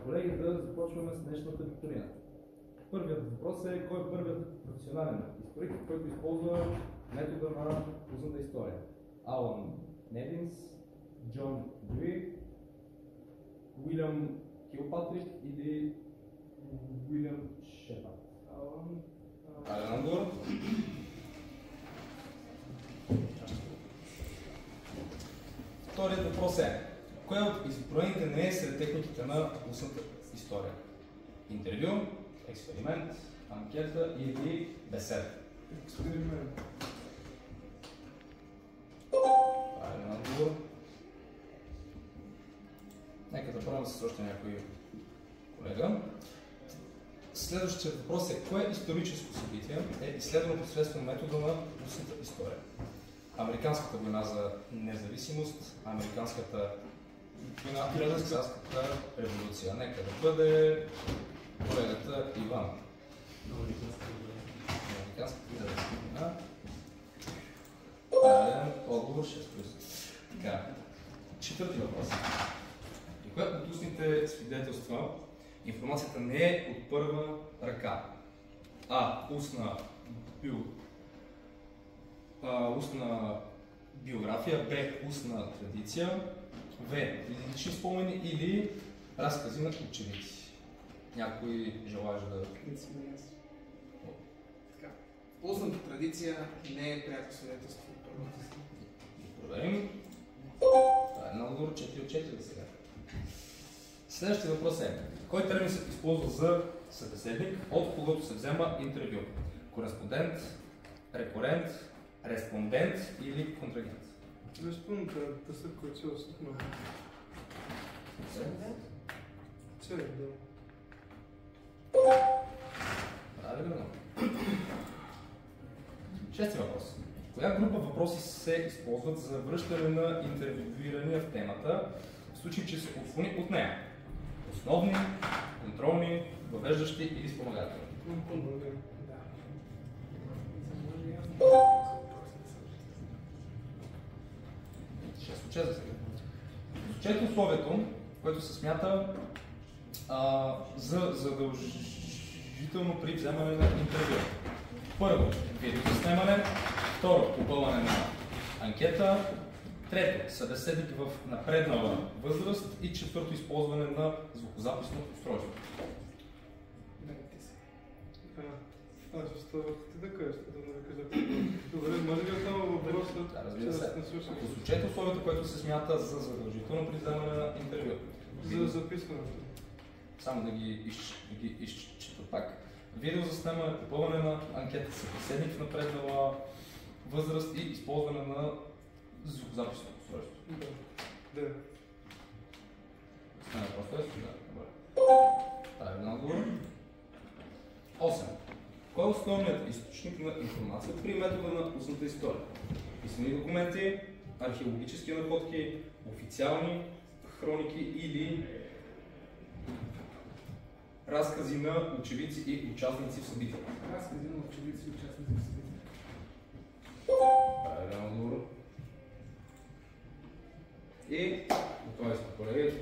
колеги, да започваме с днешната викторина. Първият въпрос е: кой е първият професионален историк, който използва метода на устната история? Алан Невинс, Джон Дюи, Уилям Килпатрик или Уилям Шепард? Ален отговор. Вторият въпрос е: кое от изброените не е сред техниките на устната история? Интервю, експеримент, анкета или беседа? Експеримент. Правилен отговор. Нека да пробвам с още някой колега. Следващият въпрос е: кое историческо събитие е изследвано посредством метода на устната история? Американската война за независимост, американската война, американската революция. Нека да бъде колегата Иван. Американската война. Правилен отговор 6+. Така, четвърти въпрос. При кое от устните свидетелства информацията не е от първа ръка? А. Устна биография, Б. Устна традиция, В. Лични спомени или разкази на очевидци. Някой желаеш да... Така. Устната традиция не е пряко свидетелство от първата страна. Проверим. Това е на отговор 4 от 4 за сега. Следващия въпрос е: кой термин се използва за събеседник, от когото се взема интервю? Кореспондент, рекурент, респондент или контрагент? Респондент, да се който се осъхна. Да. Правилно. Шести въпрос. Коя група въпроси се използват за връщане на интервюирания в темата, в случай че се отклони от нея? Основни, контролни, въвеждащи или спомагателни? Шест от 6 за сега. Изучете условието, което се смята за задължително при вземане на интервю. Първо, видеозаснемане. Второ, попълване на анкета. Трето, събеседник в напреднала възраст. И четвърто, използване на звукозаписно устройство. Аз оставах ти да кажеш, да не кажа. Добре, може ли само въпроса? Да, разбира се. Изучете условието, което се смята за задължително при вземане на интервю. За записването. Само да ги изчета пак. Видеозаснемане, попълване на анкета, събеседник в напреднала възраст и използване на звукозаписно устройство. Да. Стане просто е? Да, добре. Правилен отговор. 8. Кой е основният източник на информация при метода на устната история? Писмени документи, археологически находки, официални хроники или разкази на очевидци и участници в събитията? Разкази на очевидци и участници в събитията. Правилен отговор. И готови сме, колеги.